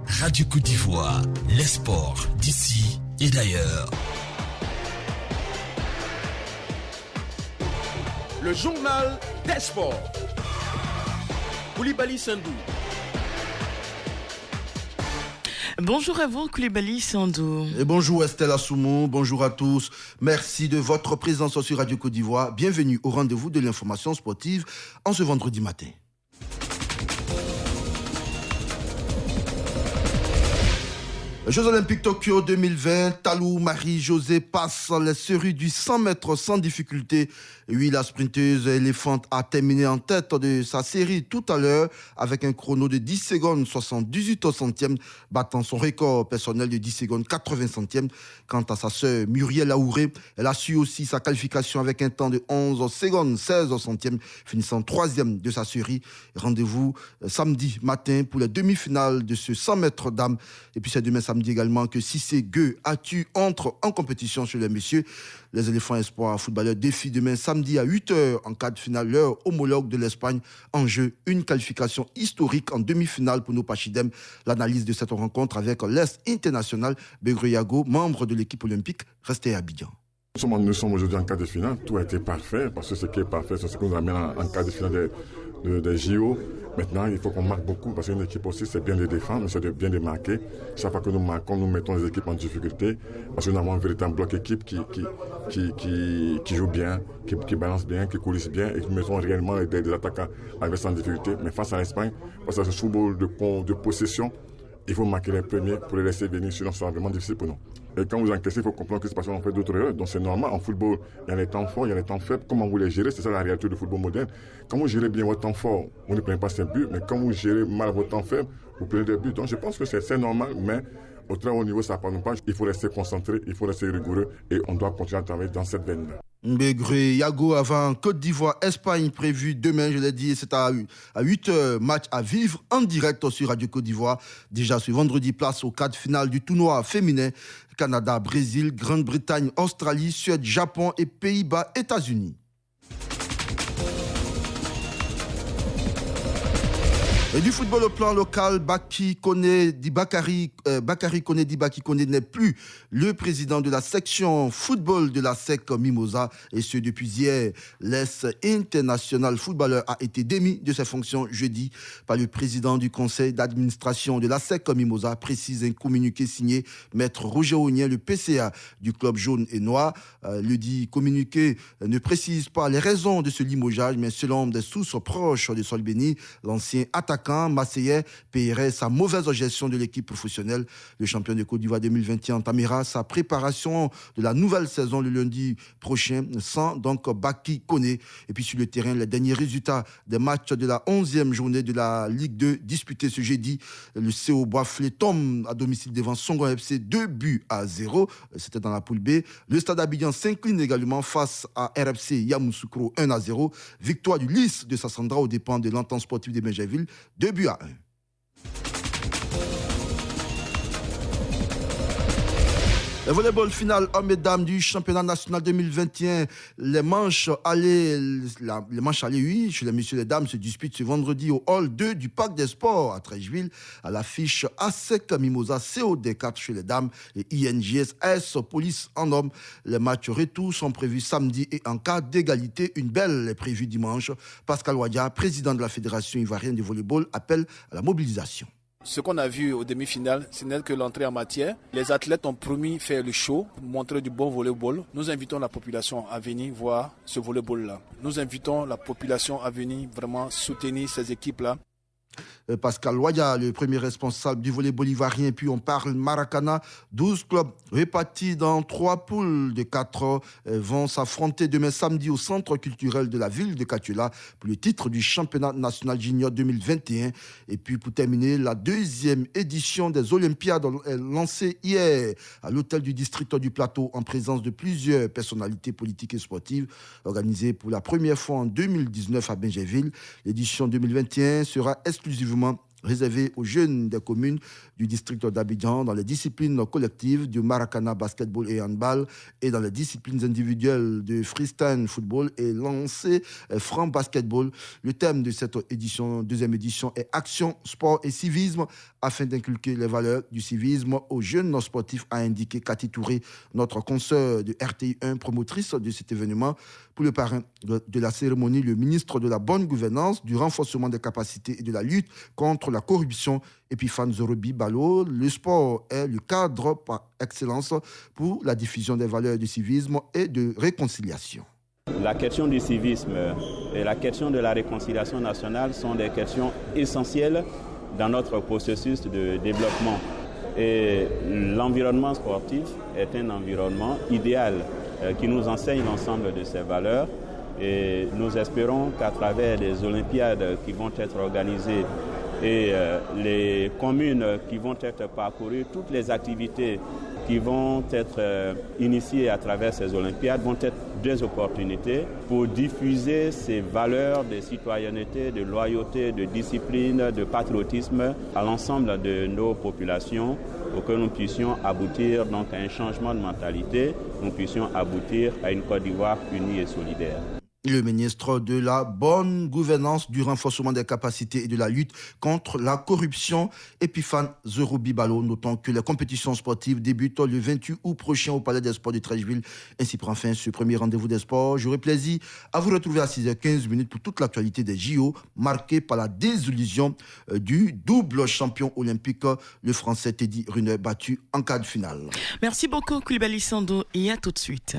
Radio Côte d'Ivoire, les sports d'ici et d'ailleurs. Le journal des sports. Koulibaly Sandou. Bonjour à vous, Koulibaly Sandou. Et bonjour Estelle Assoumou, bonjour à tous. Merci de votre présence sur Radio Côte d'Ivoire. Bienvenue au rendez-vous de l'information sportive en ce vendredi matin. Jeux Olympiques Tokyo 2020, Talou Marie-Josée passe les séries du 100 mètres sans difficulté. Oui, la sprinteuse éléphante a terminé en tête de sa série tout à l'heure avec un chrono de 10 secondes 78 centièmes, battant son record personnel de 10 secondes 80 centièmes. Quant à sa sœur Muriel Aouré, elle a su aussi sa qualification avec un temps de 11 secondes 16 centièmes, finissant troisième de sa série. Rendez-vous samedi matin pour les demi-finales de ce 100 mètres dames. Et puis c'est demain samedi également que Cissé Gueux Atu entre en compétition chez les messieurs. Les éléphants espoirs footballeurs défient demain samedi à 8h en quart de finale leur homologue de l'Espagne. En jeu, une qualification historique en demi-finale pour nos Pachidem. L'analyse de cette rencontre avec l'Est international, Begruyago, membre de l'équipe olympique, resté à Abidjan. Nous sommes aujourd'hui en quart de finale. Tout a été parfait parce que ce qui est parfait, c'est ce qui nous amène en quart de finale des JO. Maintenant, il faut qu'on marque beaucoup parce qu'une équipe aussi, c'est bien de défendre, mais c'est de bien de marquer. Chaque fois que nous marquons, nous mettons les équipes en difficulté parce que nous avons un véritable bloc équipe qui joue bien, qui balance bien, qui coulisse bien et qui mettons réellement des attaquants adversaires en difficulté. Mais face à l'Espagne, parce que c'est ce football de possession, il faut marquer les premiers pour les laisser venir, sinon ça sera vraiment difficile pour nous. Et quand vous encaissez, il faut comprendre que c'est parce qu'on fait d'autres erreurs. Donc c'est normal, en football, il y a les temps forts, il y a les temps faibles. Comment vous les gérez, c'est ça la réalité du football moderne. Quand vous gérez bien votre temps fort, vous ne prenez pas 5 buts, mais quand vous gérez mal votre temps faible, vous prenez des buts. Donc je pense que c'est normal, mais au très haut niveau, ça ne parle pas. Il faut rester concentré, il faut rester rigoureux et on doit continuer à travailler dans cette veine-là. Begruyago avant Côte d'Ivoire-Espagne prévu demain, je l'ai dit, c'est à 8h, match à vivre en direct sur Radio Côte d'Ivoire. Déjà ce vendredi, place au quart de finale du tournoi féminin. Canada, Brésil, Grande-Bretagne, Australie, Suède, Japon et Pays-Bas, États-Unis. Et du football au plan local, Bakary Koné Dibaki Koné n'est plus le président de la section football de la SEC Mimosa, et ce depuis hier. L'Est international footballeur a été démis de ses fonctions jeudi par le président du conseil d'administration de la SEC Mimosa, précise un communiqué signé Maître Roger Ognien, le PCA du club jaune et noir. Le dit communiqué ne précise pas les raisons de ce limogeage, mais selon des sources proches de Sol Béni, l'ancien attaquant marseillais paierait sa mauvaise gestion de l'équipe professionnelle. Le champion de Côte d'Ivoire 2021 entamera sa préparation de la nouvelle saison le lundi prochain sans donc Bakary Koné. Et puis sur le terrain, les derniers résultats des matchs de la 11e journée de la Ligue 2 disputés ce jeudi. Le CO Boisflé tombe à domicile devant Songo FC 2-0. C'était dans la poule B. Le Stade Abidjan s'incline également face à RFC Yamoussoukro 1-0. Victoire du Lys de Sassandra aux dépens de l'Entente sportive de Benjaville 2-1. Le volleyball final hommes et dames du championnat national 2021, les manches allées, oui, chez les messieurs et les dames se disputent ce vendredi au hall 2 du Parc des Sports à Trècheville, à l'affiche ASEC Mimosa COD4 chez les dames et INJS AS Police en hommes. Les matchs retour sont prévus samedi et en cas d'égalité, une belle est prévue dimanche. Pascal Wadia, président de la Fédération ivoirienne de volleyball, appelle à la mobilisation. Ce qu'on a vu aux demi-finales, ce n'est que l'entrée en matière. Les athlètes ont promis faire le show, montrer du bon volleyball. Nous invitons la population à venir voir ce volleyball-là. Nous invitons la population à venir vraiment soutenir ces équipes-là. Pascal Loya, le premier responsable du volleyball ivoirien. Puis on parle Maracana. 12 clubs répartis dans 3 poules de 4 vont s'affronter demain samedi au centre culturel de la ville de Katiula pour le titre du championnat national junior 2021. Et puis pour terminer, la 2e édition des Olympiades est lancée hier à l'hôtel du district du Plateau en présence de plusieurs personnalités politiques et sportives, organisée pour la première fois en 2019 à Benjaville. L'édition 2021 sera exclusivement réservé aux jeunes des communes du district d'Abidjan dans les disciplines collectives du Maracana basketball et handball et dans les disciplines individuelles de freestyle football et lancé franc basketball. Le thème de cette deuxième édition est Action, sport et civisme afin d'inculquer les valeurs du civisme aux jeunes sportifs, a indiqué Cathy Touré, notre consoeur de RTI1, promotrice de cet événement. Pour le parrain de la cérémonie, le ministre de la bonne gouvernance, du renforcement des capacités et de la lutte contre la corruption, Epiphane Zorobi Balo. Le sport est le cadre par excellence pour la diffusion des valeurs du civisme et de réconciliation. La question du civisme et la question de la réconciliation nationale sont des questions essentielles dans notre processus de développement. Et l'environnement sportif est un environnement idéal qui nous enseigne l'ensemble de ces valeurs. Et nous espérons qu'à travers les Olympiades qui vont être organisées et les communes qui vont être parcourues, toutes les activités qui vont être initiées à travers ces Olympiades vont être des opportunités pour diffuser ces valeurs de citoyenneté, de loyauté, de discipline, de patriotisme à l'ensemble de nos populations pour que nous puissions aboutir donc à un changement de mentalité, nous puissions aboutir à une Côte d'Ivoire unie et solidaire. Le ministre de la bonne gouvernance, du renforcement des capacités et de la lutte contre la corruption, Epiphane Zorobi Balo, notant que les compétitions sportives débutent le 28 août prochain au Palais des Sports de Treichville. Ainsi prend fin ce premier rendez-vous des sports. J'aurai plaisir à vous retrouver à 6h15 pour toute l'actualité des JO, marquée par la désillusion du double champion olympique, le Français Teddy Riner, battu en quart de finale. Merci beaucoup, Koulibaly Sando, et à tout de suite.